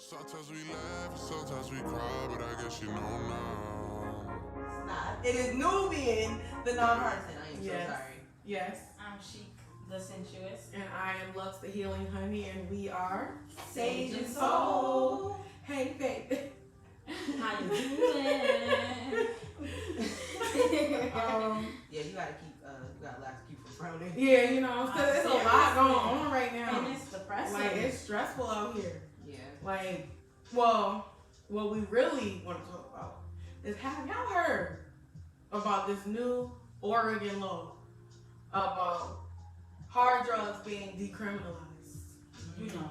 Sometimes we laugh, sometimes we cry, but I guess you know now. It's not. It is Nubian, the non-partisan. I am Yes. so sorry. Yes. I'm Chic, the sensuous. And I am Lux, the healing honey, and we are Sage and Soul. Hey, baby. How you doing? Yeah, you gotta keep. You gotta laugh to keep from frowning. Yeah, you know, because it's a lot going on right now. And it's depressing. Like, it's stressful out here. Yeah. Like, well, what we really want to talk about is, have y'all heard about this new Oregon law about hard drugs being decriminalized? You know,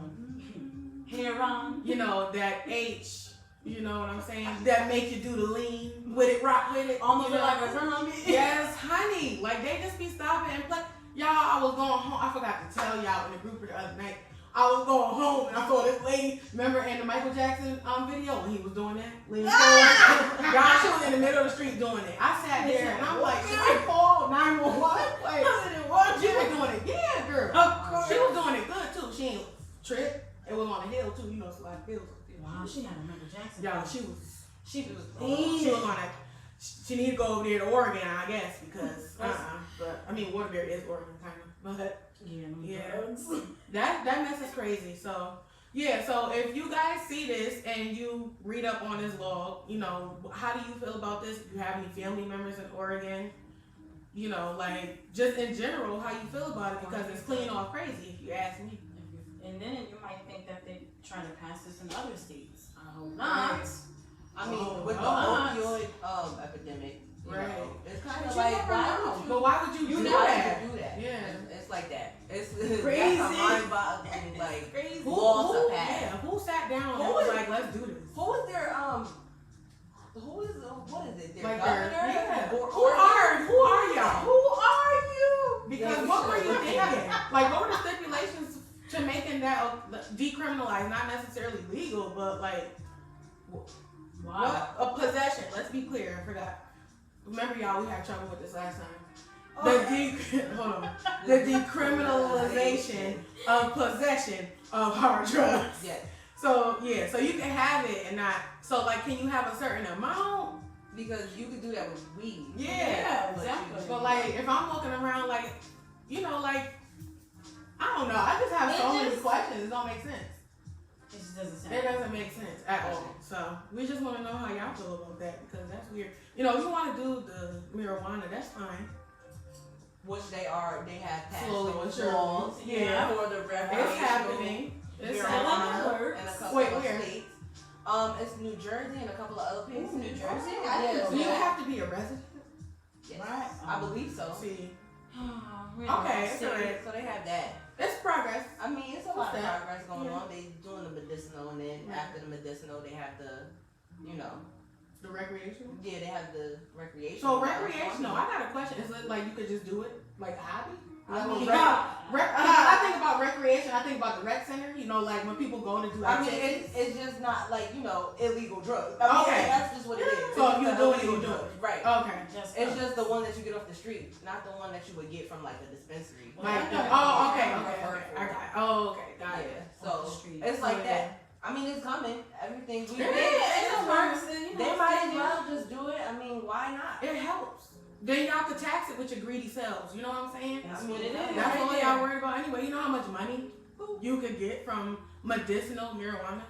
heroin. You know, that H, you know what I'm saying? That make you do the lean with it, rock with it. Almost you know? like a zombie. Yes, honey. Like, they just be stopping and play. Y'all, I was going home. I forgot to tell y'all in the group the other night. I was going home and I saw this lady. Remember in the Michael Jackson video when he was doing that? Leaning forward. Y'all, she was in the middle of the street doing it. I sat there and I'm like, should I call 911? Like, she was doing it. Yeah, girl. She was doing it good too. She ain't trip. It was on a hill too. You know, it's a lot of hills. Wow, she had a Michael Jackson. Y'all, she was lean. on that. She need to go over there to Oregon, I guess, because But I mean, Waterbury is Oregon, kind of. But yeah, that mess is crazy. So yeah, so if you guys see this and you read up on this law, you know, how do you feel about this? If you have any family members in Oregon, you know, like just in general, how you feel about it? Because it's clean off crazy, if you ask me. And then you might think that they're trying to pass this in other states. I hope not. I mean, with the opioid epidemic, you know, it's kind of like, why would you do that? Yeah, it's like that. It's crazy. That's a mind-boggling, like, crazy. law to pass. Yeah, who sat down and was like, let's do this? Who was their what is it? Their like governor? Yeah. Who are y'all? Who are you? Because what were you thinking? Like, what were the stipulations to making that decriminalized? Not necessarily legal, but like, what a possession. Let's be clear. I forgot. Remember, y'all, we had trouble with this last time. The decriminalization of possession of hard drugs. Yes. So yeah, so you can have it and not. So like, can you have a certain amount? Because you could do that with weed. Yeah, exactly. But like, if I'm walking around like, you know, like, I don't know. I just have so many questions. It don't make sense. It doesn't make sense at all. So we just want to know how y'all feel about that, because that's weird. You know, if you want to do the marijuana, that's fine. Which they have passed slowly those sure. laws Yeah. for the It's happening. It's marijuana in a couple of where? states. It's New Jersey and a couple of other places. New Jersey? Yes. Do you have to be a resident? Yes. Right. I believe so. See. Okay, so they have that. It's progress. I mean, it's a lot of progress going Yeah. on. They doing the medicinal, and then after the medicinal, they have the, you know, the recreational. Yeah, they have the recreational. So recreational, I got a question. Is it like you could just do it like a hobby? I mean, I think about recreation. I think about the rec center. You know, like when people go to do. I mean, it's just not like, you know, illegal drugs. I mean, okay, that's just what it is. So if you do it, you do it. Right. Okay. It's just the one that you get off the street, not the one that you would get from like a dispensary. Like, okay. Got it. So it's like that. I mean, it's coming. Everything we it works. They might as well just do it. I mean, why not? It helps. Then y'all could tax it with your greedy selves. You know what I'm saying? That's what it is. That's all y'all worried about anyway. You know how much money you could get from medicinal marijuana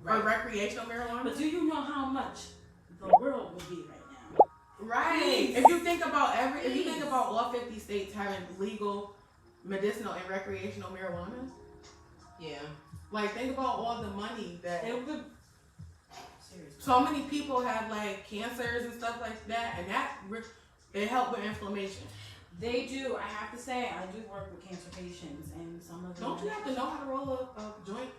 or recreational marijuana? But do you know how much the world would be right now? Right. Please. If you think about all 50 states having legal medicinal and recreational marijuana. Yeah. Like, think about all the money that Seriously. so many people have, like cancers and stuff like that, and that it helps with inflammation. They do. I have to say, I do work with cancer patients, and some of them. Don't you have to know how to roll a joint?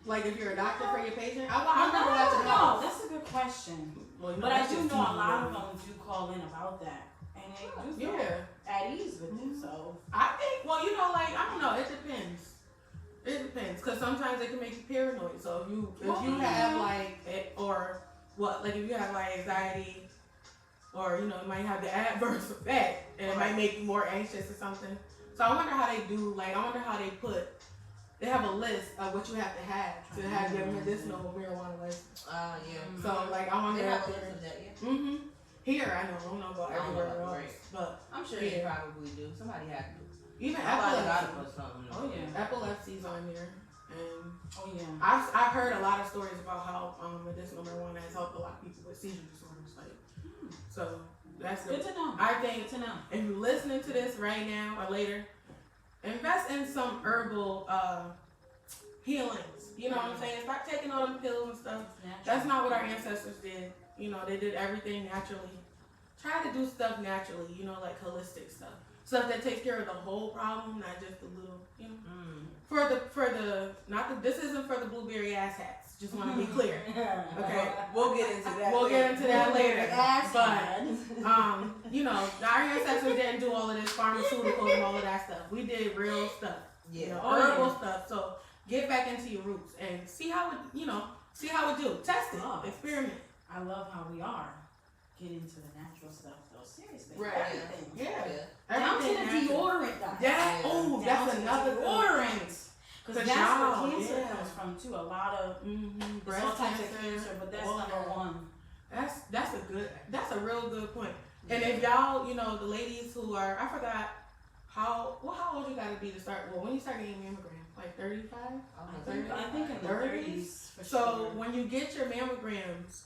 Like, if you're a doctor for your patient? I remember watching No, that's a good question. Well, but I do know a lot of them do call in about that, and they do feel at ease with it. So I think, well, you know, like, I don't know. It depends. It depends, because sometimes it can make you paranoid. So if you have like if you have like anxiety, or you know, it might have the adverse effect, and it might make you more anxious or something. So I wonder how they put they have a list of what you have to have your medicinal marijuana license. Yeah. So like I wonder they have if a there. list of that, yeah. Here I don't know about everywhere else, right. but I'm sure they probably do. Somebody had to. even Somebody got to epilepsy. put something. Oh yeah. Epilepsy's on there, and Oh yeah. I've heard a lot of stories about how medicinal marijuana has helped a lot of people with seizure disorders. Like, so that's Good to know. I think Good to know. if you're listening to this right now or later, invest in some herbal healings. You know what I'm saying? Stop taking all them pills and stuff. That's not what our ancestors did. You know, they did everything naturally. Try to do stuff naturally, you know, like holistic stuff. Stuff that takes care of the whole problem, not just the little, you know. This isn't for the blueberry ass hats. Just want to be clear. Okay. We'll get into that. We'll get into that later. But You know, our ancestors didn't do all of this pharmaceuticals and all of that stuff. We did real stuff. Yeah. You know, herbal stuff. So get back into your roots and see how it do. Test it. Experiment. I love how we are getting into the natural stuff though. Seriously. Right. Everything. Yeah. Down to the deodorant, guys. Yeah. Oh, that's another deodorant. Because that's where cancer comes from too. A lot of breast all types cancer, of cancer, but that's number one. That's a real good point. And if y'all, you know, the ladies who are, I forgot how old you gotta be to start. Well, when you start getting your mammogram, like 35. I think in the 30s. So when you get your mammograms,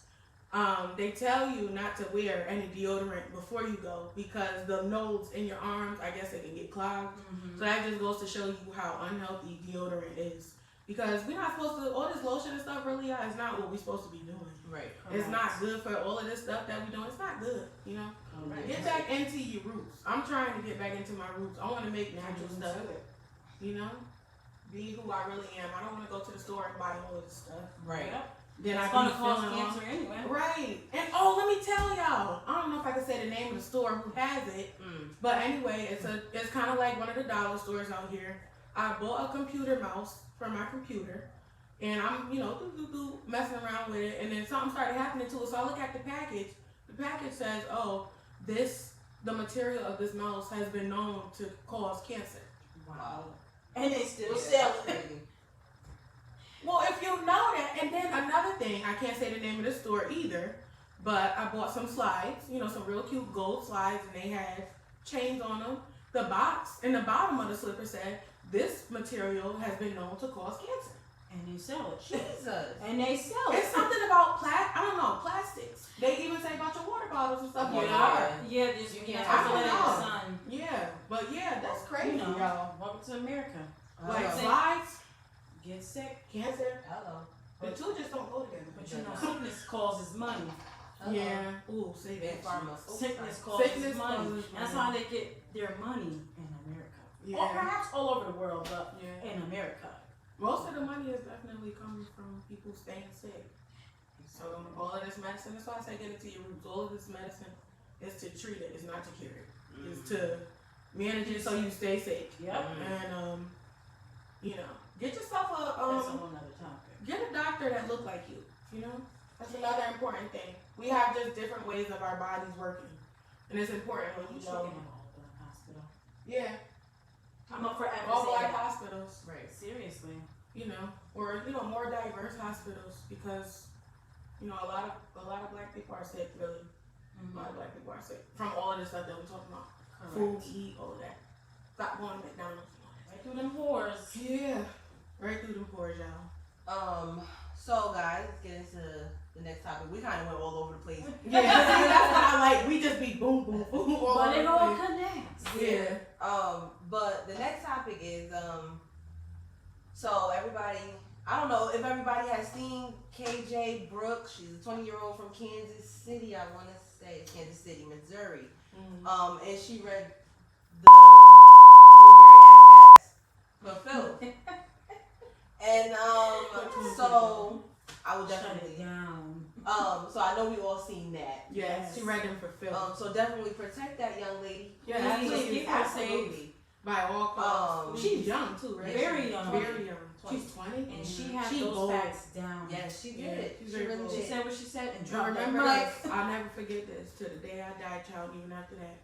they tell you not to wear any deodorant before you go because the nodes in your arms, I guess, they can get clogged. So that just goes to show you how unhealthy deodorant is. Because we're not supposed to, all this lotion and stuff really is not what we're supposed to be doing. Right. It's not good for all of this stuff that we're doing. It's not good, you know? Get back into your roots. I'm trying to get back into my roots. I want to make natural stuff, you know? Be who I really am. I don't want to go to the store and buy all of this stuff. Right. Then it's I gonna be cause feeling cancer anyway. Right. And let me tell y'all. I don't know if I can say the name of the store who has it, but anyway, it's kind of like one of the dollar stores out here. I bought a computer mouse for my computer, and I'm messing around with it, and then something started happening to it. So I look at the package. The package says, "Oh, the material of this mouse has been known to cause cancer." Wow. And they still sell it. Well, if you know that, and then another thing, I can't say the name of the store either, but I bought some slides, some real cute gold slides, and they had chains on them. The box in the bottom of the slipper said, "This material has been known to cause cancer." And they sell it. Jesus. And they sell it. It's something about plastics. They even say about your water bottles and stuff. Yeah, just you can't I don't let it in know. the sun. Yeah, but that's crazy, y'all. Welcome to America. Like slides, get sick, cancer. Hello. The two just don't go together. But sickness causes money. Yeah. Ooh, say that. Sickness causes money. That's how they get their money in America. Yeah. Or perhaps all over the world, but in America. Most of the money is definitely coming from people staying sick. So all of this medicine, that's why I say get into your roots. All of this medicine is to treat it, it's not to cure it. It's to manage it so you stay sick. Yep. And get yourself that's a whole nother topic. get a doctor that look like you. That's another important thing. We have just different ways of our bodies working, and it's important when you know. Hospital. Yeah. I'm up for all black hospitals. Right. Seriously. Or more diverse hospitals because a lot of black people are sick. Really, a lot of black people are sick from all of this stuff that we're talking about. Correct. Food, eat, all of that. Stop going to McDonald's. Right through them pores. Yeah, right through them pores, y'all. So guys, let's get into the next topic. We kind of went all over the place. Yeah, see, that's what I like. We just be boom, boom, boom. But it all connects. Yeah. But the next topic is so everybody, I don't know if everybody has seen KJ Brooks. She's a 20-year-old from Kansas City. I want to say it's Kansas City, Missouri. And she read the blueberry ass hats for Phil. And so I would definitely down. So I know we all seen that. Yes, she read them for Phil. So definitely protect that young lady. Yeah, absolutely. By all costs. She's young too, right? Very young. Very young. She's 20. And she had those facts down. Yes, she did. She really did. She said what she said and I dropped that remember, mic. I'll never forget this. To the day I die, child, even after that.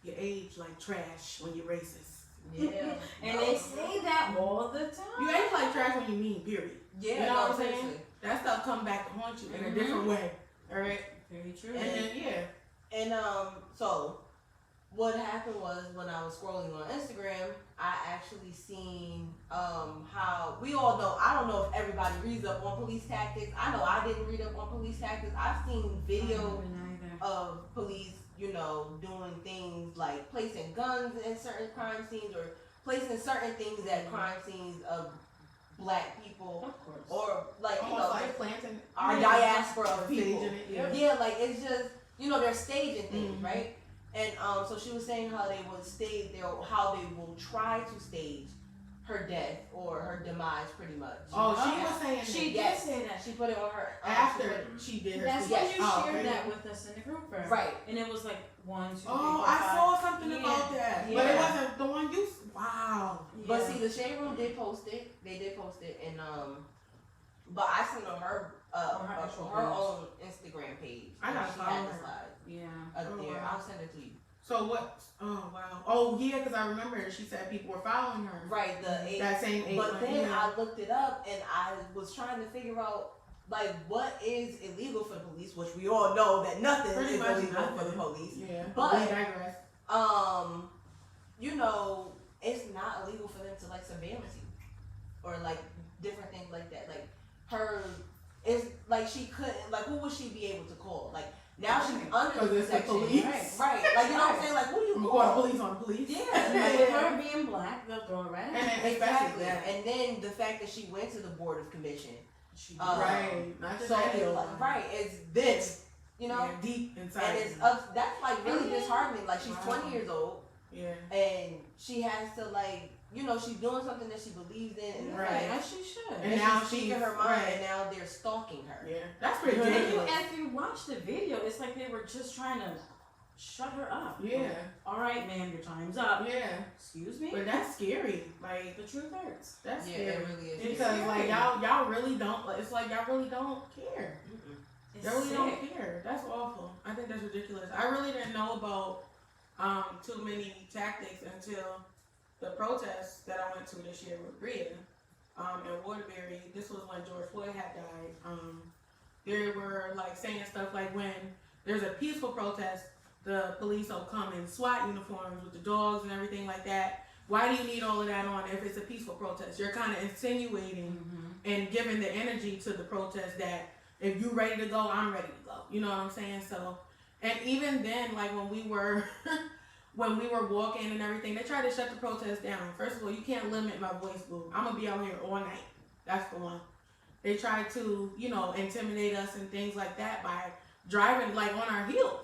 You age like trash when you're racist. Yeah. And they say that all the time. You ain't like trash when you mean, period. Yeah, You know what I'm saying? seriously. That stuff come back to haunt you in a different way. Alright? Very true. And then, yeah. And so what happened was when I was scrolling on Instagram, I actually seen how we all know. I don't know if everybody reads up on police tactics. I know I didn't read up on police tactics. I've seen video of police, doing things like placing guns in certain crime scenes or placing certain things at crime scenes of black people, Of course. or like like planting our diaspora of people. Staging it, Yeah, like it's just they're staging things, right? And so she was saying how they would stage how they will try to stage her death or her demise, pretty much. Oh, she was saying she that. did say that. She put it on her After she did her That's speech. when you shared really? that with us in the group, right? And it was like 1, 2, 3, 4, Oh, 5. I saw something about that, Yeah. but it wasn't the one you. Wow. Yeah. But see, the Shade Room did post it. They did post it, and but I seen on her her own Instagram page. I gotta she follow had the her. slide Yeah. up there. Wow. I'll send it to you. So what? Oh wow. Oh yeah, because I remember she said people were following her. Right, That same age. But then I looked it up and I was trying to figure out like what is illegal for the police, which we all know that nothing Pretty is much illegal nothing. for the police. Yeah. But we digress. it's not illegal for them to like surveillance you or like different things like that. Like it's like she couldn't who would she be able to call? Like now she's under the it's the protection. police. Right. Like you know what I'm saying? Like who do you I'm call? going police on police. Yeah. And with her being black, they'll throw her And at then especially Exactly. that. And then the fact that she went to the board of commission. She Right. Not just So any it's old like, one. right, it's this, Yeah, deep inside. and it's that's like really disheartening. Like she's 20 years old, Yeah. and she has to she's doing something that she believes in, and Right. right. As she should. And And now she's speaking she's- her mind, right. and now they're stalking her. Yeah. That's And ridiculous. if you watch the video, it's like they were just trying to shut her up. Yeah. All right, ma'am, your time's up. Yeah. Excuse me. But that's scary. Like The truth hurts. that's Yeah, scary. it really is. Because like y'all really don't. It's like y'all really don't care. It's They really sick. don't care. That's awful. I think that's ridiculous. I really didn't know about too many tactics until the protests that I went to this year with Bria in Waterbury. This was when George Floyd had died. They were like saying stuff like when there's a peaceful protest, the police will come in SWAT uniforms with the dogs and everything like that. Why do you need all of that on if it's a peaceful protest? You're kind of insinuating and giving the energy to the protest that if you're ready to go, I'm ready to go. You know what I'm saying? So, and even then, like when we were walking and everything, they tried to shut the protest down. First of all, you can't limit my voice, boo. I'm gonna be out here all night. That's the one. They tried to, intimidate us and things like that by driving like on our heels.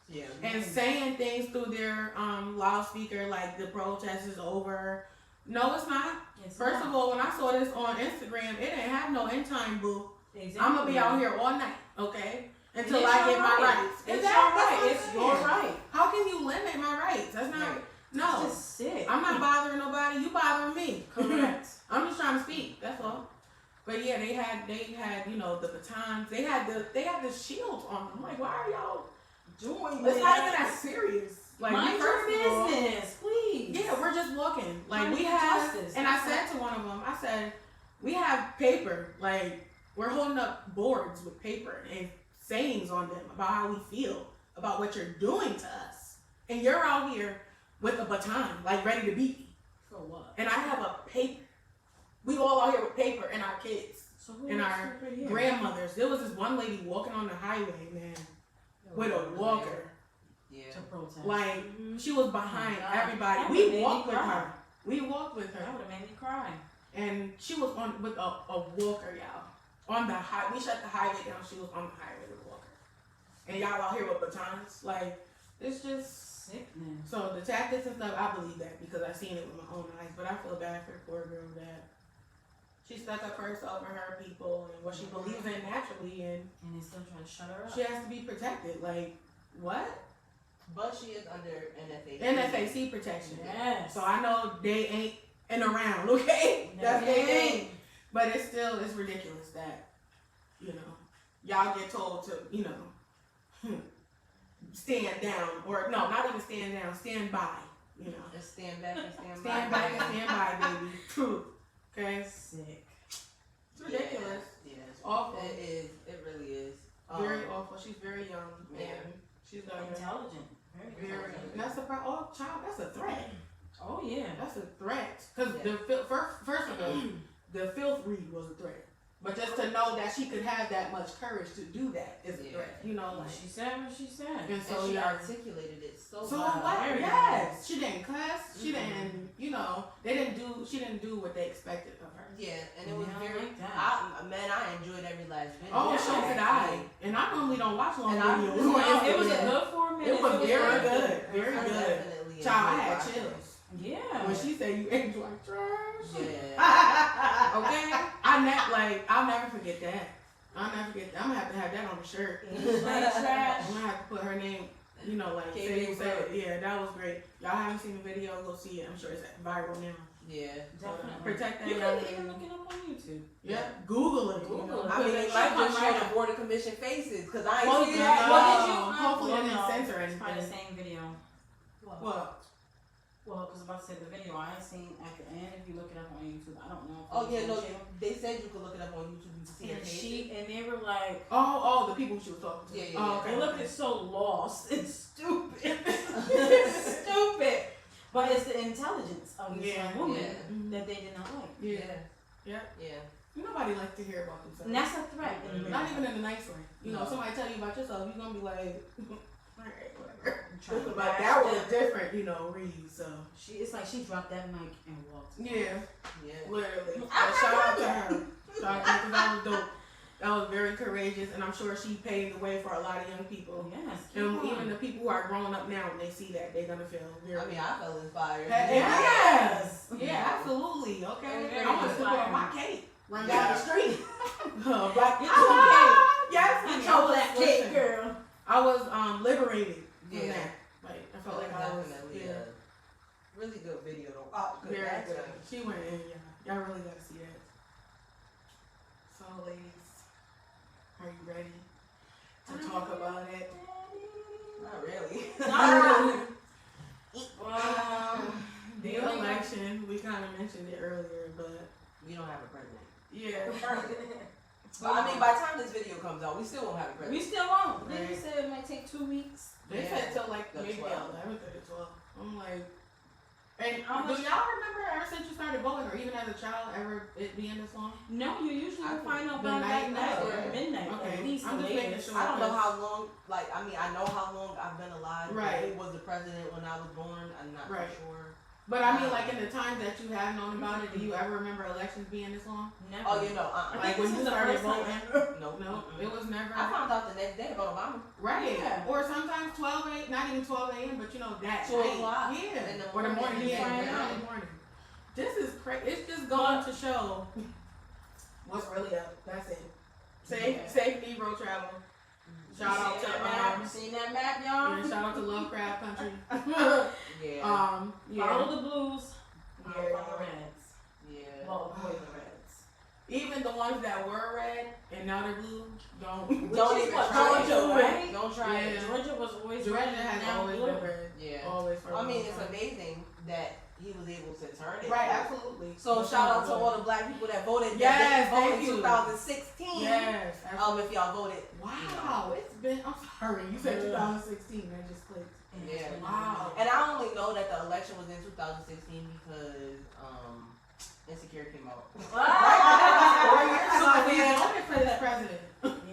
Yeah. And saying things through their loudspeaker like the protest is over. No, it's not. First of all, when I saw this on Instagram, it didn't have no end time, boo. Exactly. I'm gonna be out here all night, okay? Until It's I your get my right. rights. It's Exactly. your right. That's what It's I'm your saying. right. How can you limit my rights? That's not. Right. No. It's just sick. I'm not bothering nobody. You bothering me. Correct. I'm just trying to speak. That's all. But yeah, they had the batons. They had the shields on them. I'm like, why are y'all doing this? It's not even that serious. Like, Mind first of all, your business, please. yeah, we're just walking. Like Trying to we get have, justice. and I said to one of them, I said, we have paper. Like we're holding up boards with paper and sayings on them about how we feel about what you're doing to us, and you're out here with a baton, like ready to beat me. For what? And I have a paper. We all out here with paper and our kids So who and is our stupid here? grandmothers. There was this one lady walking on the highway, man, with a walker. Yeah. To protest. Like she was behind Oh my God. everybody. That We would've made walked me with cry. her. We walked with That her, would have made me cry. and she was on with a walker, y'all. On the high, we shut the highway down. She was on the highway with a walker, and y'all out here with batons. Like it's just. Sickening. So the tactics and stuff, I believe that because I seen it with my own eyes. But I feel bad for the poor girl that she stuck up for herself and her people and what she believes in naturally, and And they still try to shut her up. she has to be protected. Like what? But she is under NFAC. NFAC protection. Yes. So I know they ain't in around. Okay, that's their They thing. But it's ridiculous that y'all get told to stand down, or no, not even stand down, stand by. you know. Just stand back and stand by. Stand back and stand by, baby. True. Okay. Sick. It's ridiculous. Yeah, it's Awful. It is. It really is. Very awful. She's very young. Yeah. And she's got Intelligent. Very very. intelligent. And that's the problem. Oh, child, that's a threat. Oh yeah. That's a threat. Because Yeah. first of all, the filth read was a threat. But just to know that she could have that much courage to do that is a Yeah. threat. You know, like. She said what she said. And so And she yeah. articulated it so So well. what? Very Yes, she didn't cuss. She Mhm. didn't. You know, they didn't do. She didn't do what they expected of her. Yeah, and it was Yeah, I very. like that. I enjoyed every last video. Oh, Yeah. so did I. And I normally don't watch long And I- videos. No, on It was Instagram. a good 4 minutes. It was very good. good. Very I good. definitely Child, I enjoyed had watching chills. Yeah. When she said you ate like trash. it. Yeah. Okay? I'll never forget that. I'll never forget that. I'm gonna have that on the shirt. Like trash. I'm gonna have to put her name, you know, like K. say you Big said Brother. it. Yeah, that was great. Y'all haven't seen the video, go see it. I'm sure it's viral now. Yeah. Definitely. Protect that You young can even lady. look it up on YouTube. Yeah, Google it. Google you know. it. I mean, Put it it- might come just right show up. the board of commission faces because I Well, ain't see yeah. that. What did you? Hopefully well, they didn't no, censor It's probably the anything. same video. What? Well, because about to say the video I ain't seen at the end. If you look it up on YouTube, I don't know. If Oh it's yeah, no, legit. they said you could look it up on YouTube. You can see her And face. they were like, Oh, the people she was talking to. Yeah, yeah, Oh, yeah. okay. they looked so lost and stupid. Stupid. But it's the intelligence of this Yeah, young woman yeah. Mhm. that they did not like. Yeah. Yeah. Nobody likes to hear about themselves. And that's a threat. in Not the even in a nice way. You know, No. somebody tell you about yourself, you're gonna be like, alright, whatever. Trying to But bash that was them. a different, you know, read. So It's like she dropped that mic and walked. yeah, Yeah. literally. I'm But shout not out to done her. Shout out to her 'cause that was dope. That was very courageous, and I'm sure she paved the way for a lot of young people. Yes. And even the people who are growing up now, when they see that, they're gonna feel very. I mean, I felt inspired. Yes. Yeah, absolutely. Okay. Very I want to inspiring. support my cake. Run Yeah. down the street. Black Get your cake. Yes, Get honey. your black cake, girl. I was liberated from Yeah. that. Like I felt like I was. Definitely Yeah. a really good video though. Oh, good. Very That's good. good. She went in, yeah. Y'all really gotta see that. So, ladies, are you ready to talk about it? Not really. The election, we kind of mentioned it earlier, but We don't have a president. yeah. But I mean, by the time this video comes out, we still won't have a We president. still won't. Right. They said it might take 2 weeks. They Yeah. said till like The maybe 12th. 11th or the 12th. I'm like, and How do much- y'all remember ever since you started voting, or even as a child, ever it being this long? No, you usually I find out the by night night of, or yeah. midnight Okay. at least. I'm the just making latest. sure. I don't know how long. Like, I mean, I know how long I've been alive. but Right. Who was the president when I was born? I'm not Right. for sure. But I mean, like in the times that you have known about it, do you ever remember elections being this long? Never. Oh, you know, I Like think when this you is the started first time voting? ever. no, No, mm-mm. it was never. I found out the next day about Obama. Right. Yeah. Or sometimes 12 a.m., not even 12 a.m., but you know, that 2 night. o'clock Yeah. in the Or the morning. morning, Yeah, yeah. early morning. This is crazy. It's just going to show what's really up. That's it. Safe Negro travel. Shout out Seen that to map? Seen that map, y'all? yeah, shout out to Lovecraft Country. Yeah. Yeah. Follow the blues. Yeah. Follow the reds. Yeah. Well, avoid the reds. Even the ones that were red and now they're blue, don't. Don't is even what try Georgia, it. right? Don't try Yeah. it. Georgia was always Georgia red, has now always blue. been red. Yeah. Always for a I mean, long it's time. amazing that he was able to turn it. Right, absolutely. So shout out to all the black people that voted. Yes, that voted thank in you. 2016. Yes. Absolutely. If y'all voted. Wow, it's been. I'm sorry, you said 2016. That just clicked. Yeah. Wow. And I only know that the election was in 2016 because Insecure came out. Right? 4 years ago, So, we yeah. voted for this president.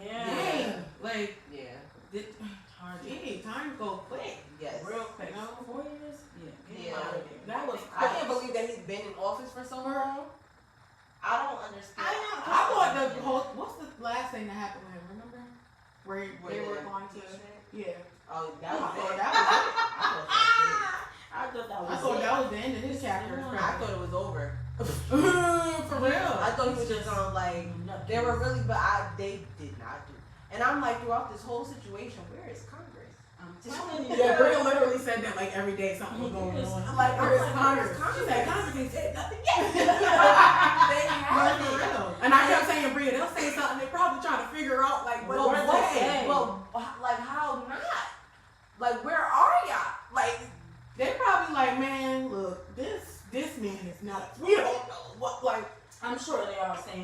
Yeah. Dang, like, Yeah. Hard. gee, time go quick. Yes. Real quick. You know? 4 years? Yeah. Get him Yeah. out of there. That was. I can't believe that he's been in office for so long. I don't understand. I thought the whole. What's the last thing that happened with him? Remember? Where they were going to. Yeah. Oh, that I was thought it. that was it. I thought that was I thought that was the end of his chapter. as it. I president. thought it was over. For real. I thought he was just on like they were really, but they did not do. And I'm like throughout this whole situation, where is Congress? I'm telling you. Yeah, Bria literally said that like every day something was going Yes. on. Like, Where's I'm like, Congress? where's She said Congress ain't said nothing yet. They But have for it. real. And I kept saying, Bria, they'll say something. They're probably trying to figure out like what Well, what what? they say. Well, like how not? Like where are y'all? Like They probably like, man,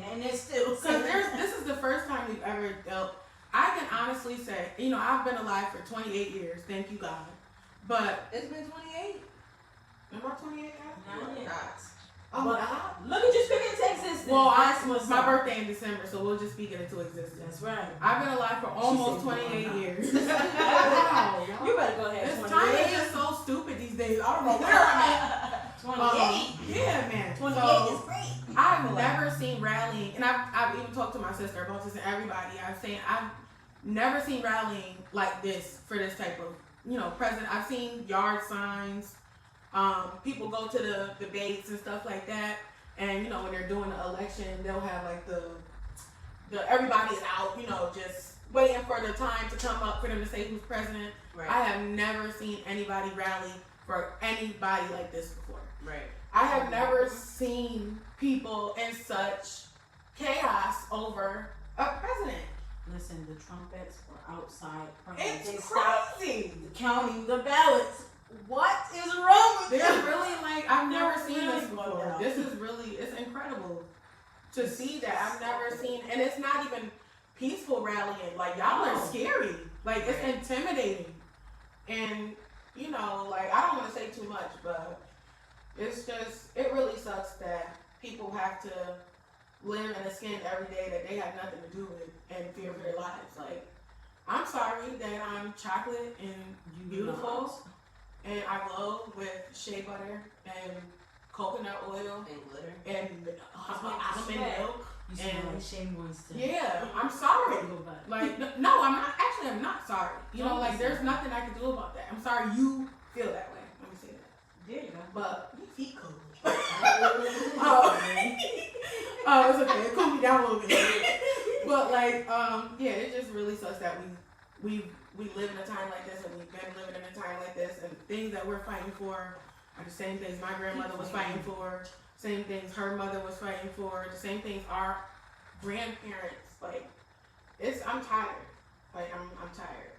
saying, and they're still Because saying this is the first time we've ever dealt. I can honestly say, I've been alive for 28 years. Thank you, God. But It's been 28. am I 28 now? Not yet. Not. Oh, But God. look at you speaking into existence. Well, That's what's my up. birthday in December, so we'll just speak it into existence. That's right. I've been alive for almost said 28 you years. Wow. Wow. You better go ahead. This 28. time is just so stupid these days. I don't know where I'm at. 28. Yeah, man. 28 So, is great. I've never seen rallying, and I've even talked to my sister about this and everybody. I've never seen rallying like this for this type of, president. I've seen yard signs. People go to the debates and stuff like that, and when they're doing the election, they'll have like the everybody's out, just waiting for the time to come up for them to say who's president. Right. I have never seen anybody rally for anybody like this before. Right. I have never seen people in such chaos over a president. Listen, the trumpets were outside. It's They stopped crazy. counting the ballots. What is wrong with They're you? really like, I've never They're seen really this bugged before. out. This is really, it's incredible to see that. I've never seen, and it's not even peaceful rallying. Like, y'all are No. scary. Like, it's Right. intimidating. And, I don't want to say too much, but it's just, it really sucks that people have to live in a skin every day that they have nothing to do with and fear for their lives. Like, I'm sorry that I'm chocolate and beautiful and I glow with shea butter and coconut oil And glitter. and almond sweat. milk. You smell And- like Shea Moisture. Yeah, I'm sorry. But Like, no, I'm not sorry. There's nothing I can do about that. I'm sorry you feel that way. Let me say that. there you go. But your feet cold. Oh, Oh, it's okay. It cooled me down a little bit. But it just really sucks that we live in a time like this, and we've been living in a time like this, and things that we're fighting for are the same things my grandmother was fighting for, same things her mother was fighting for, the same things our grandparents. I'm tired. I'm tired.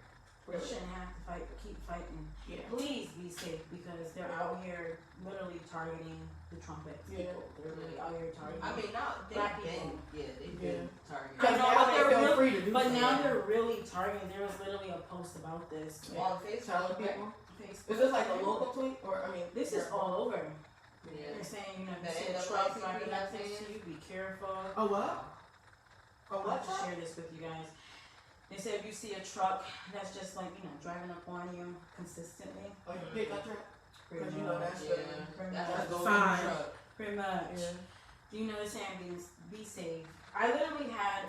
We Really. shouldn't have to fight, but keep fighting. Yeah. Please be safe because they're out here literally targeting the trumpets. Yeah. People. They're really out here targeting. I mean, now Black they've been, people. they've been targeted. Because I know, now but they they're feel really- free to do But so. now they're really targeting. There was literally a post about this. On Facebook. Telling people. Facebook. Is this like a local tweet or This is all over. Yeah. They're saying, The if you see a NAACP truck driving has up next to been- you, be careful. Oh what? Oh I'll what? have to share this with you guys. They said if you see a truck that's just driving up on you consistently, Like a pickup truck? pretty Because much. that's Yeah. Pretty That's much. a golden Sign. truck. Pretty much. Yeah. Do you know they're saying be safe? I literally had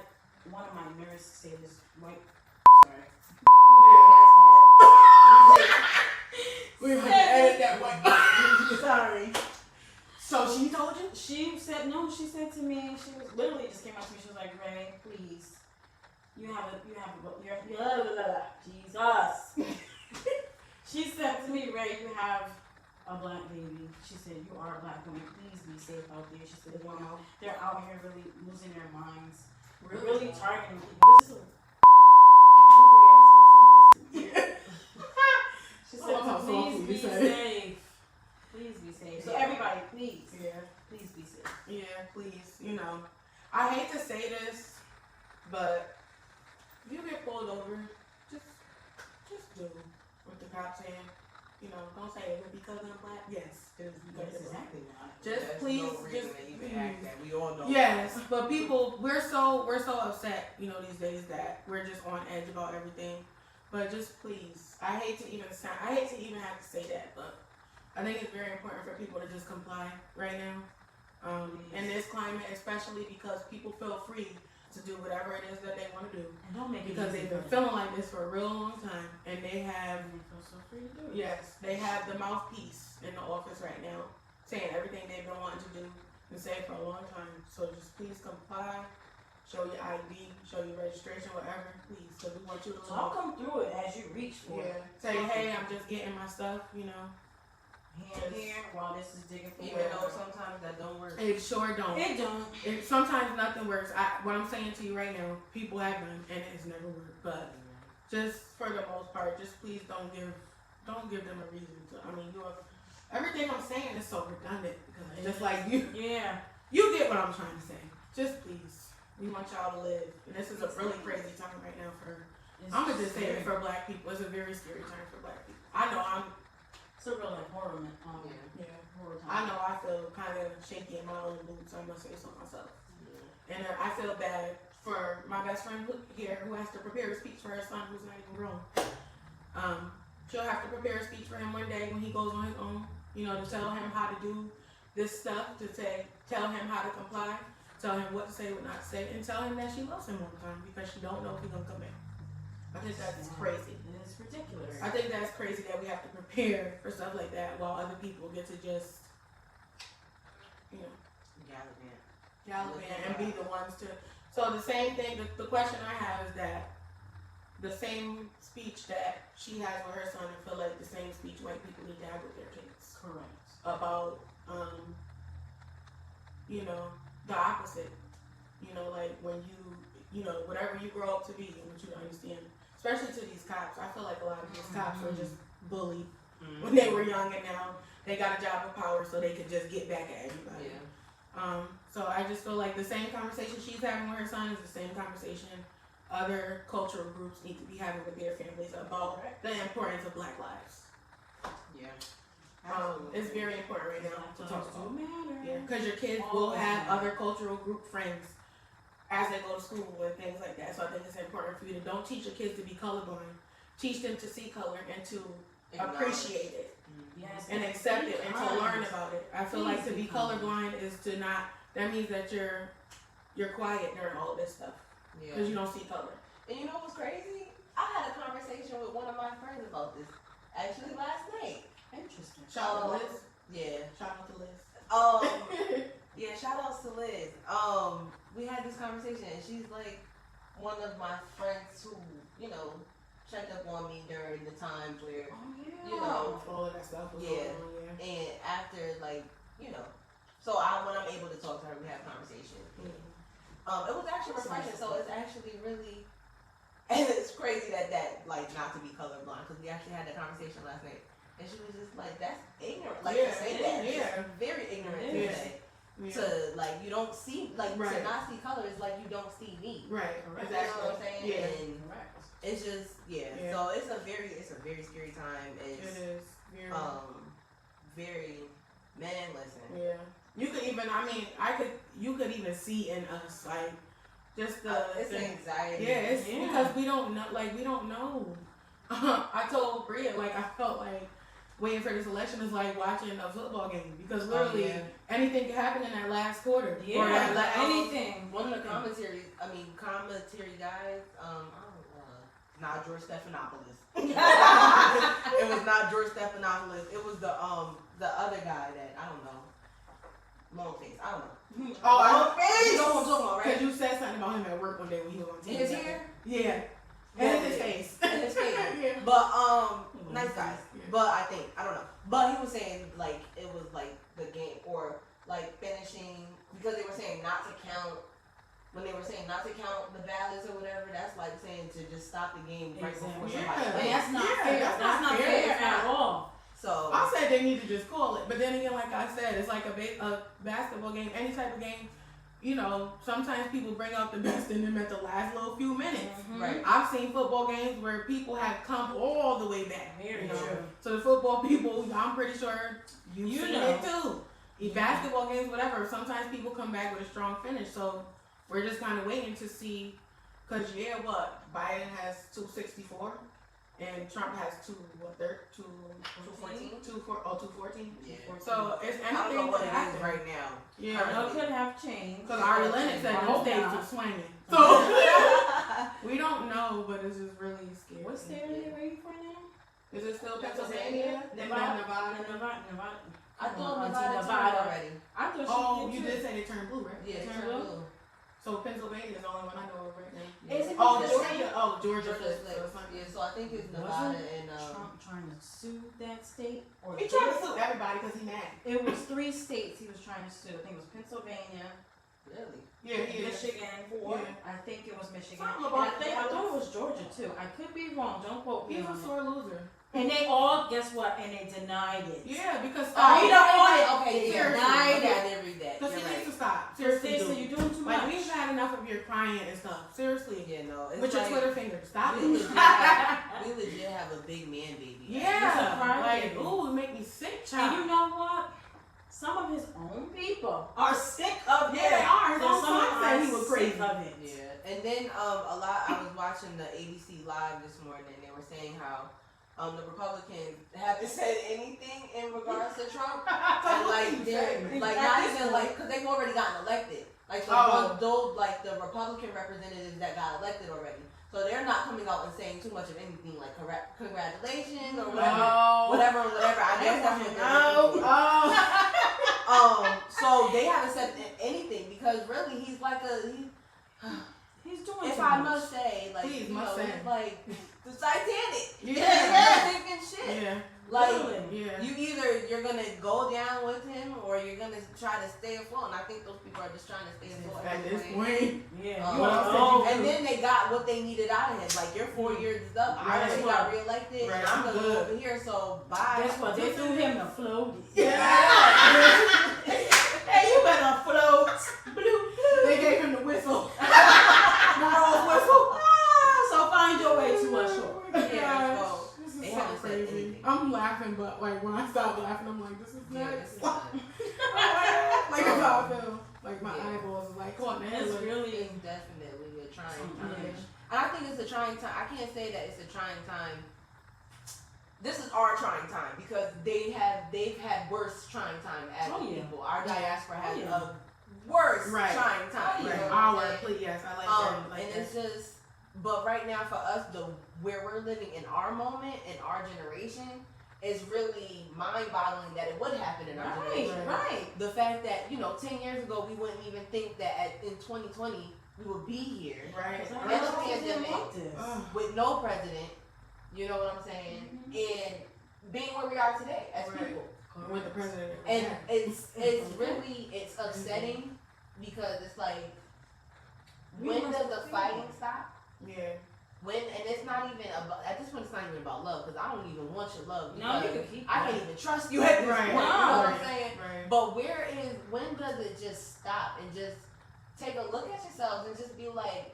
one of my nurses say this right. Sorry. We have to edit that one. Sorry. So she told you? She said no. She said to me, she was literally just came up to me. She was like, "Ray, please, you're Jesus." She said to me, "Ray, you have a black baby." She said, "You are a black woman. Please be safe out there." She said, Wow. "They're out here really losing their minds. We're Really? really targeting people." This is she said, Oh, "Please be you say. safe. Please be safe." So everybody, please, Yeah. please be safe. Yeah, please. I hate to say this, but if you get pulled over, just do what the cops saying. Don't say it because I'm black. Yes, it is because That's I'm black. exactly why. Just There's please, no reason just to even please. act that. We all know. Yes, but people, we're so upset, these days that we're just on edge about everything. But just please, I hate to even have to say that, but I think it's very important for people to just comply right now. In this climate, especially because people feel free to do whatever it is that they want to do. And don't make it Because easy they've been for them. feeling like this for a real long time, and they have, And they feel so free to do it. yes, they have the mouthpiece in the office right now, saying everything they've been wanting to do and say for a long time. So just please comply, show your ID, show your registration, whatever, please, because we want you to Talk them through it as you reach for Yeah, it. say, hey, I'm just getting my stuff, Hand here while this is digging for Even though sometimes that don't work. It sure don't. it don't. Sometimes nothing works. What I'm saying to you right now, people have done, and it's never worked. But just for the most part, just please don't give them a reason to. Everything I'm saying is so redundant because it's just like you Yeah. get what I'm trying to say. just please, we want y'all to live. And this is a really crazy time right now for. It's I'm gonna just say scary. it for Black people. It's a very scary time for Black people. I know It's a real like horror, horror time. I know I feel kind of shaky in my own boots. I must say so myself. And I feel bad for my best friend here who has to prepare a speech for her son who's not even grown. She'll have to prepare a speech for him one day when he goes on his own, you know, to tell him how to do this stuff, tell him how to comply, tell him what to say, what not to say, and tell him that she loves him all the time because she don't know if he's gonna come back. I think that's crazy. It's ridiculous. I think that's crazy that we have to prepare for stuff like that while other people get to just, you know, gallivant and be the ones to. So the same thing, the question I have is that the same speech that she has with her son, I feel like the same speech white people need to have with their kids. Correct. About, you know, the opposite. You know, like when you know, whatever you grow up to be and what you understand. Especially to these cops. I feel like a lot of these cops were just bullied when they were young and now they got a job of power so they could just get back at everybody. Yeah. So I just feel like the same conversation she's having with her son is the same conversation other cultural groups need to be having with their families about the importance of Black lives. Yeah. It's very important right now to talk about. Matter. Yeah, because your kids will have other cultural group friends as they go to school and things like that. So I think it's important for you to don't teach your kids to be colorblind. Teach them to see color and to appreciate it. Yes. And accept it and to learn about it. I feel like to be colorblind is to not. That means that you're quiet during all of this stuff because you don't see color. And you know what's crazy? I had a conversation with one of my friends about this actually last night. Interesting. Shout out to Liz. Yeah. Shout out to Liz. Yeah. Shout outs to Liz. We had this conversation, and she's like one of my friends who, you know, checked up on me during the times where, you know, all of that stuff was going on. And after, like, you know, so when I'm able to talk to her, we have conversation. It was actually refreshing. So it's actually really, and it's crazy that like not to be colorblind, because we actually had that conversation last night, and she was just like, "That's ignorant." Like to say that, it's very ignorant to say. To like you don't see to not see color is like you don't see me. Right. Exactly. You know what I'm saying? Yeah. And it's just so it's a very scary time. It is very very man, listen. Yeah. You could even you could even see in us like just it's anxiety. Yeah, it's because we don't know. I told Bria I felt like waiting for this election is like watching a football game because literally anything can happen in that last quarter. Yeah, or anything. One of the commentary guys, not George Stephanopoulos. It was not George Stephanopoulos. It was the other guy that I don't know. Longface. I don't know. Longface. You know what I'm talking about, right? Because you said something about him at work one day when he was on TV. His hair? Yeah. And his face. And his face. Yeah. But nice guys. Yeah. But I don't know. But he was saying like it was like the game or like finishing because they were saying not to count. When they were saying not to count the ballots or whatever, that's like saying to just stop the game right before somebody plays. That's not fair. That's not fair at all. So I said they need to just call it, but then again, like I said, it's like a basketball game, any type of game. You know, sometimes people bring out the best in them at the last little few minutes. Mm-hmm. Right. I've seen football games where people have come all the way back. Very true. true. So the football people, I'm pretty sure you seen know it too. Basketball games, whatever. Sometimes people come back with a strong finish. So we're just kind of waiting to see, cause Biden has 264. And Trump has 214? 214. Yeah. So it's anything I don't know what it happen is right now. Yeah, it could have changed. Because Ari Lennox said those states are swinging. So we don't know, but it's just really scary. What state are you from now? Is it still Pennsylvania? Nevada. I thought Nevada already. I thought you did say they turned blue, right? Yeah, they turned blue. So Pennsylvania is the only one I know of right now. Is it Georgia. Georgia. Yeah, so I think it's Nevada and Trump trying to sue that state? Or he trying to sue everybody because he mad. It was 3 states he was trying to sue. I think it was Pennsylvania. Really? Yeah, Michigan. Yeah. I think it was Michigan. I thought it was Georgia too. I could be wrong. Don't quote me He's on a it. sore loser. And they all, guess what? And they denied it. Yeah, because Okay, seriously. denied that every day. Because You're he right. needs to stop. Seriously, Seriously, dude. you're doing too much. Like, we've had enough of your crying and stuff. Seriously. Yeah, no. It's With your like, Twitter finger. Stop we it. legit have a big man baby. Yeah. crying Like, baby. ooh, it make me sick, And child. you know what? Some of his own people are sick of it. Yeah, they are. His Then own some son said he are was sick crazy. of it. Yeah, and then I was watching the ABC Live this morning, and they were saying how the Republicans haven't said anything in regards to Trump, and like they're like not even like because they've already gotten elected. Like those like the Republican representatives that got elected already, so they're not coming out and saying too much of anything like congratulations or whatever. I guess that's what they're looking for. So they haven't said anything because really he's like He's doing if too I much. must say, like, Please, you must know, say. he's like the Titanic. Yeah. Sinking shit. Yeah. Like, Really? Yeah. you either you're gonna go down with him or you're gonna try to stay afloat. And I think those people are just trying to stay afloat. At this every way. point. Yeah. Um, You are and then they got what they needed out of him. Like your 4 years is up. I already Right. got reelected. Right. And I'm gonna Good. go over here. So bye. Guess what? They threw him to float. Hey, you better float. They gave him the whistle. The rose whistle. So find your way to us shore. Yeah, so This they is haven't so said crazy. anything. I'm laughing, but like when I stop laughing, I'm like, this is Yeah, nuts. this is nuts. Like that's how I feel. Like my Yeah. eyeballs is like caught in It's like, really It's definitely a trying time. Yeah. And I think it's a trying time. I can't say that it's a trying time. This is our trying time because they've had worse trying time as Oh, yeah. people. Our diaspora has yeah. a worse Right. trying time. You Right. know what Our I'm word, saying? please, yes, I like that. Like And that. it's just, but right now for us, where we're living in our moment, in our generation, is really mind-boggling that it would happen in our right, generation. right. The fact that 10 years ago we wouldn't even think that in 2020 we would be here Right. Because And I the know they didn't pandemic. want this. Ugh. with no president. You know what I'm saying? And being where we are today as Right. people. With the president. And Yeah. it's really upsetting because it's like when does the fighting stop? Yeah. And it's not even about at this point. It's not even about love because I don't even want your love. No, you because can keep I that. can't even trust you at this Right. point. You know what I'm Right. saying? Right. But when does it just stop and just take a look at yourselves and just be like,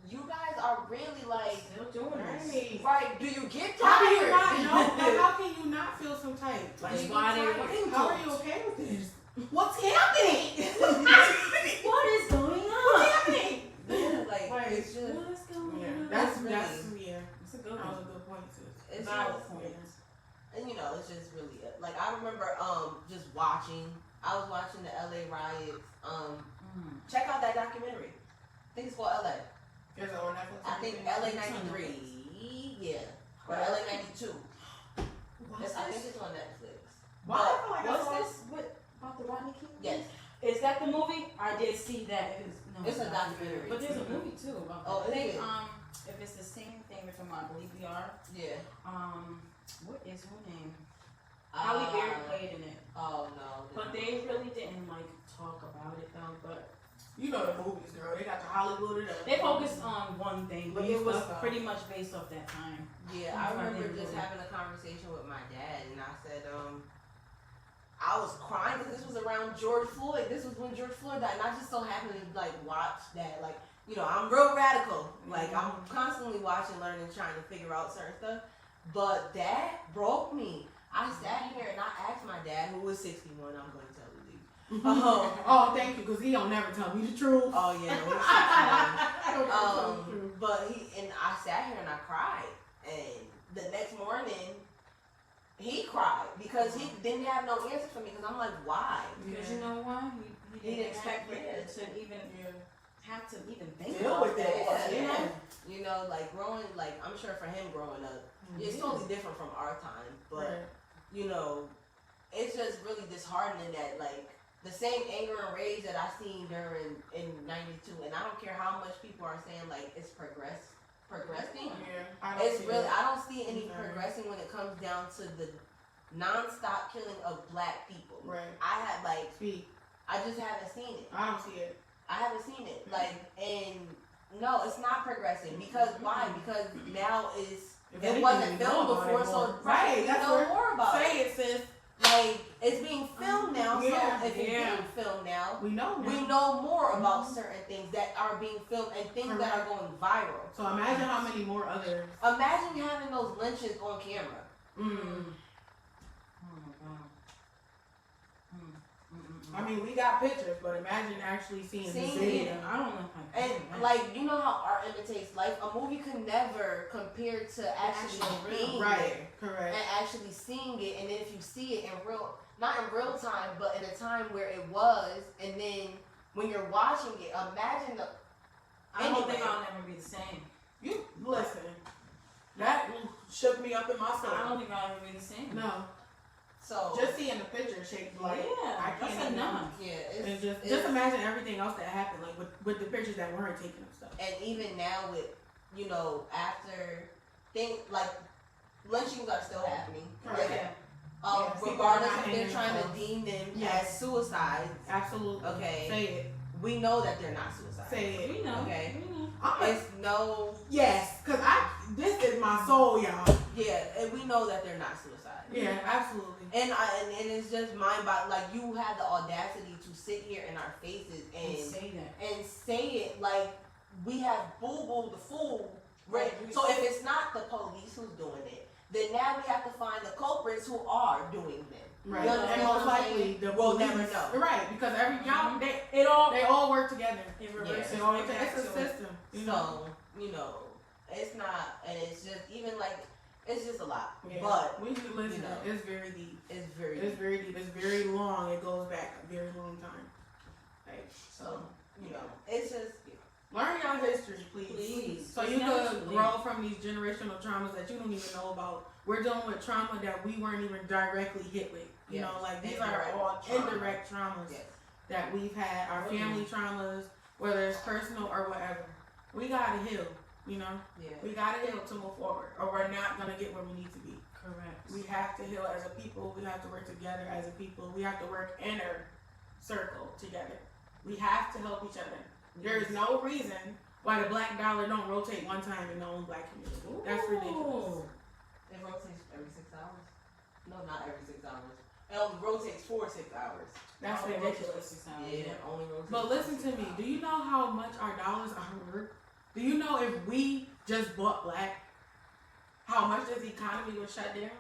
you guys are really like, Still doing this. Right. right? Do you get How can you tired? not know? How can you not feel some type? Like, That's you why get they're tired. waiting How for are you it. okay with this? What's happening? What is going What's on? happening? like Right. it's just What's going Yeah, on? that's really- yeah. It's a good That was one. a good point too. it's Valid just, point. and it's just really like I remember just watching. I was watching the LA riots. Check out that documentary. I think it's called LA. Is it on Netflix? I think LA '93. Yeah, or LA '92. What's I think this? it's on Netflix. Why? I feel like I What's saw- this? What about the Rodney King? Yes. Is that the movie? I did see that. It's a documentary. But there's a movie too about that. Oh, I think, is it? if it's the same thing we're talking about, I believe we are. Yeah. What is her name? Halle Berry played in it. Oh no. But they really didn't talk about it though. But You know the movies, girl. They got the Hollywood it up. they focused on one thing, but it was Stuff out. pretty much based off that time. Yeah, I That's why I remember didn't just really- having a conversation with my dad, and I said, I was crying because this was around George Floyd. This was when George Floyd died, and I just so happened to watch that. I'm real radical. I'm constantly watching, learning, trying to figure out certain stuff. But that broke me. I sat here and I asked my dad, who was 61. I'm going to tell you these. Oh, thank you, because he don't never tell me the truth. Oh yeah, no, he's 61. I don't never tell me the truth. But I sat here and I cried, and the next morning he cried because he didn't have no answer for me. Because I'm like, why? Because you know why? He He didn't expect it it. to even have to even think Deal about with that. it. Yeah. Yeah. Growing, I'm sure for him growing up, it's Mhm. totally different from our time. But Right. it's just really disheartening that the same anger and rage that I seen during in '92, and I don't care how much people are saying it's progressing. Yeah. I don't It's see really it. I don't see any No. progressing when it comes down to the non-stop killing of black people. Right. I had Speak. I just haven't seen it. I don't see it. I haven't seen it. And No, it's not progressing because why? Because now If it anything, wasn't we know filmed about it before, more. so Right, we that's know where- more about Say it. it, sis. Like it's being filmed now, Yeah, so if it's yeah. being filmed now, We know now. we know more about certain things that are being filmed and things that are Correct. going viral. So imagine how many more others. Imagine having those lynchings on camera. Mm. Oh my god. I mean, we got pictures, but imagine actually seeing the Seeing video. it. I don't know if I And can. do that. like you know how art imitates life, a movie can never compare to actually Actual real. being Right, there correct. and actually seeing it. And then if you see it in real, not in real time, but in a time where it was, and then when you're watching it, imagine the. I don't think anyway. I'll never be the same. You listen. That shook me up in my soul. I don't think I'll ever be the same. No, So just seeing the picture shaped like yeah, I can't that's even- enough. yeah, And it's, just it's- imagine everything else that happened, like with the pictures that weren't taken and stuff. and even now with after things like lynchings are still happening. Correct. Yeah. Yeah, people Regardless are not if they're hanging trying to themselves. deem them Yes. as suicides, Absolutely. Okay. Say it. we know that they're not suicides. Say it. We know. Okay. We know. I'm like, It's no, yes, cause this is my soul, y'all. yeah, and we know that they're not suicides. Yeah, absolutely. And it's just mind boggling. Like you have the audacity to sit here in our faces And say that. and say it like we have Boo Boo the fool. Right. Right. So if it's not the police who's doing it, then now we have to find the culprits who are doing them. Right. You understand And what most I'm likely saying? the We'll police- never know. Right, because every y'all It all. they all work together. It Yeah. reverses. They all right back it's a to it. system. You know? So, it's not, and it's just, even like, it's just a lot. Yeah. But we should listen. you know. It's very deep. it's very, It's very deep. It's very long. It goes back a very long time. Like, so, it's just, learn your history, please. Please. So It's you never could too late. grow from these generational traumas that you don't even know about. We're dealing with trauma that we weren't even directly hit with. You Yes. know, like these Indirect are all trauma. indirect traumas yes. that we've had. Our Oh, family traumas, whether it's personal or whatever. We gotta heal. You know, Yeah. we gotta heal to move forward, or we're not gonna get where we need to be. Correct. We have to heal as a people. We have to work together as a people. We have to work inner circle together. We have to help each other. There is no reason why the black dollar don't rotate one time in the only black community. That's ridiculous. Ooh. It rotates every 6 hours. No, not every 6 hours. It only rotates for 6 hours. That's Only ridiculous. rotates 6 hours, Yeah, it only rotates. But listen for to 6 me. hours. Do you know how much our dollars are worth? Do you know if we just bought black, how much this economy would shut down?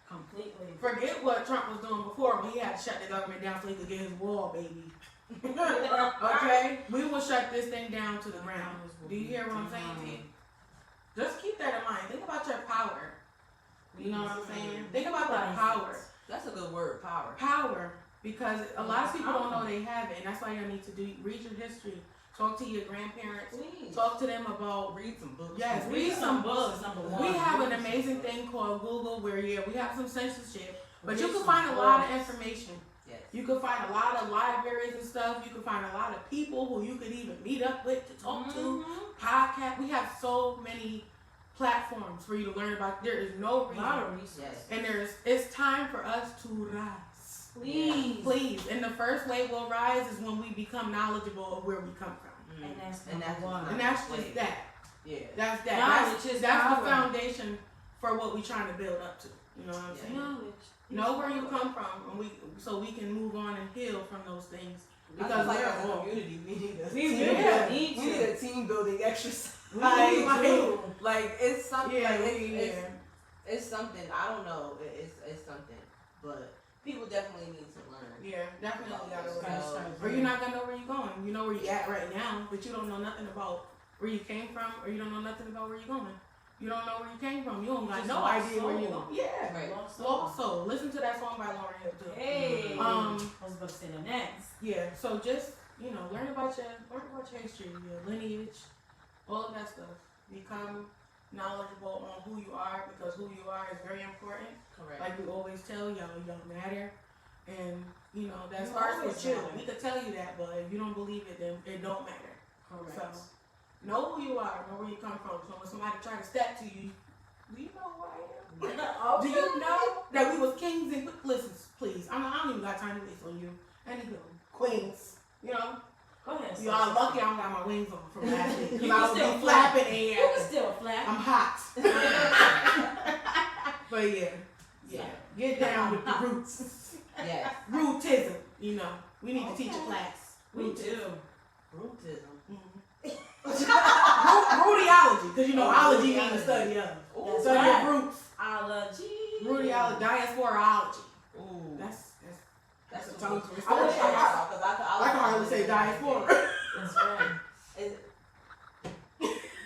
Completely. Forget what Trump was doing before when he had to shut the government down so he could get his wall, baby. Okay? We will shut this thing down to the ground. Do you hear what I'm saying to you? Just keep that in mind. Think about your power. You know what I'm saying? Think about that power. That's a good word, power. Power. Because a lot of people don't know they have it, and that's why you need to read your history. Talk to your grandparents. Please. Talk to them about. Read some books. Yes, Read some books, number one. We have an Read amazing some thing called Google where we have some censorship, but Read you can some find a lot of books. information. Yes. You can find a lot of libraries and stuff. You can find a lot of people who you could even meet up with to talk to. Podcast. We have so many platforms for you to learn about. There is no A reason. lot of research. Yes. And it's time for us to rise. Please. Please. And the first way we'll rise is when we become knowledgeable of where we come from. Mm. And that's And number that's one. And that's Wait. just that. Yeah. That's that. Knowledge is that's the power. foundation for what we're trying to build up to. You know what I'm Yeah. saying? Knowledge. Know where you come from, and so we can move on and heal from those things. Because Because like we're as a all community, we need a We team really building. need We need to. a team building exercise. We Like, do. like it's something. Yeah, like yeah. it's something. I don't know. It's something. But people definitely need to learn. Yeah, definitely gotta So, learn. Or you're not gonna know where you're going. You know where you're at right now, but you don't know nothing about where you came from, or you don't know nothing about where you're going. You don't know where you came from. You don't got Just no lost idea where you're soul. going. Yeah. Right. Lost soul. Listen to that song by Lauryn Hill too. Hey. Um, I was about to say the next. Yeah. So just learn about your history, your lineage, all of that stuff. Become knowledgeable on who you are, because who you are is very important. Correct. Like we always tell y'all, y'all matter. And that You starts always with you. matter. We could tell you that, but if you don't believe it, then it don't matter. Correct. So know who you are, know where you come from. So when somebody try to step to you, do you know who I am? Do you know that we was kings and listen, please. I don't even got time to waste on you. Anywho, queens. Go ahead. Y'all lucky I don't got my wings on from last week. You Cause can I was still be flapping and You can still flap. I'm hot. But yeah. Get down with the roots. Yes. Rootism, you know. We need to teach a class. We do. Rootism. Rootiology, because you know ology means the study of. That's Study right. of roots. Allergy. Rootiology, diasporaology. Ooh. That's a That's tongue twister. I wish I had because I can hardly say diaspora. That's right.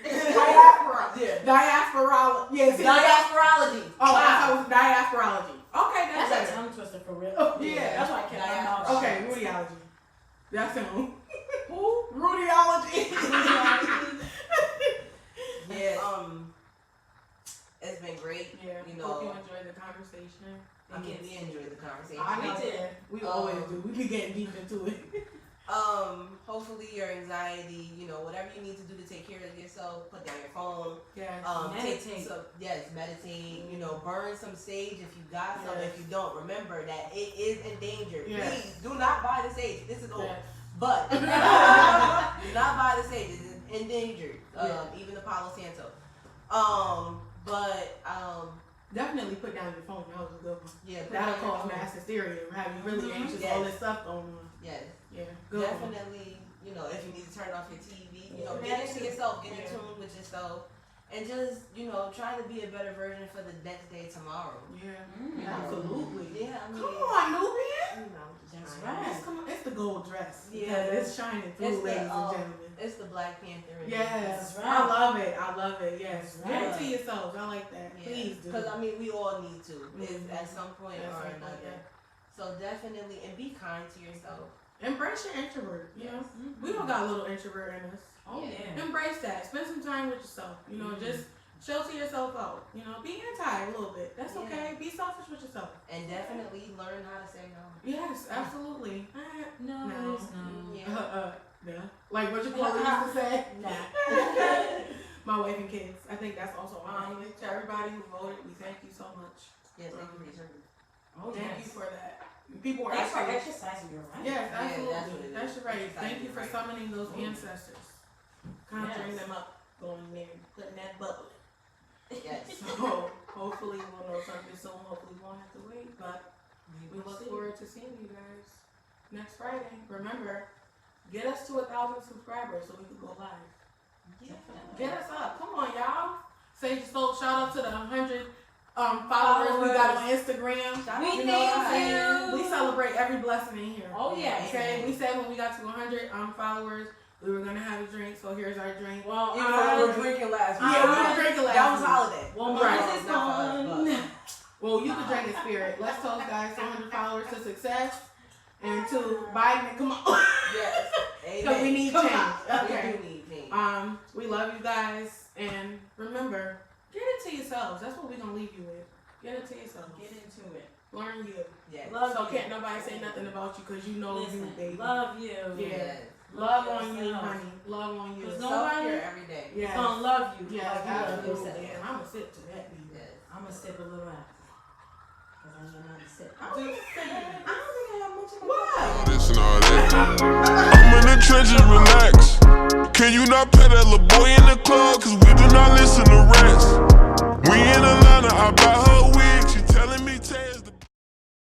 Diaspora. Yeah. Diasporology. Yeah, see, Diasporology. Oh, I thought it was diasporology. Okay, That's that's a tongue twister for real. Yeah. That's why I kept my mouth shut. okay. Rootiology. That's him. Who? Rootiology. Yeah. It's been great. Yeah. You Hope you know, enjoyed the conversation. we enjoyed the conversation. I know. did. We always do. We be getting deep into it. Hopefully your anxiety, you know, whatever you need to do to take care of yourself, put down your phone. Yes. Take some, meditate. You know, burn some sage if you got some. Yes. If you don't, remember that it is endangered. Yes. Please do not buy the sage. This is old, Yes. but do not buy the sage. It's endangered. Even the Palo Santo. Definitely put down your phone. That was a good one. Yeah, put That'll down your cause phone. mass hysteria. Have you really anxious? Yes. All this stuff going on. Yes. Yeah. Good one. Definitely, you know, if you need to turn off your TV, you know, Yeah. get into yourself, get in Yeah. tune with yourself, and just, you know, try to be a better version for the next day tomorrow. Yeah. Mm. Absolutely. Yeah, I mean, Come on, Nubian. you know, just That's trying. right. Come on. It's the gold dress. Yeah. Because it's shining through, It's the, ladies and gentlemen. It's the Black Panther. in me. Yes, That's I right. love it. I love it. Yes, That's give it right. to yourselves. I like that. Yeah. Please do. Because, I mean, we all need to, Mhm. at some point At or some point, another. yeah. So definitely, and be kind to yourself. Embrace your introvert. You know, Mhm. we all got a little introvert in us. Oh yeah. Embrace that. Spend some time with yourself. You know, just chill to yourself out. You know, be anti a little bit. That's Yeah. okay. Be selfish with yourself. And definitely learn how to say no. Yes, absolutely. No, No. it's no. Yeah. Yeah. Like what your father used to say. Nah. My wife and kids. I think that's also to everybody who voted. We thank you so much. Yes, thank you for your service. Oh Thank yes. you for that. People were Thanks for actually. exercising your right. Yes, Yeah, absolutely. that's what it is. That's right. Exercising Thank you your for right. summoning those ancestors. Conjuring Yes. them up, going in there, putting that bubble. Yes. So hopefully we'll know something soon. Hopefully we won't have to wait. But we look forward to seeing you guys next Friday. Remember, get us to 1,000 subscribers so we can go live. Yeah. Get us up. Come on, y'all. Say so. Shout out to the 100 followers we got on Instagram. We You know what I'm thank saying? you. We celebrate every blessing in here. Oh yeah. Okay, we said when we got to 100 followers, we were gonna have a drink. So here's our drink. Well, Even though we were drinking last week. yeah, we were drinking last That was week. holiday. Well, Right. mine is Not for us, gone. Well, you can drink in spirit. Let's toast, guys, to 100 followers to success and to Biden. Come on, Yes. Amen. because we need Come change. on. Okay. We do need change. We love you guys, and remember, get it to yourselves. That's what we're gonna leave you with. Get it to yourselves. Get into it. Learn you. Yes. Love So you. can't nobody say nothing about you because you know Listen, you, baby. love you. Yeah. Yes. Love on you, yourself. honey. Love on you. Cause Self-care every day. Yes. Gonna love you. Yes, like you love absolutely. yourself. And I'm gonna sip to that, baby. Yes. I'm gonna sip a little after. Cause I know not to sip. I don't think I have much of a What? This and all that. I'm in the trenches, relax. Can you not pet that little boy in the club? Cause we do not listen to rats. We in Atlanta, I bought her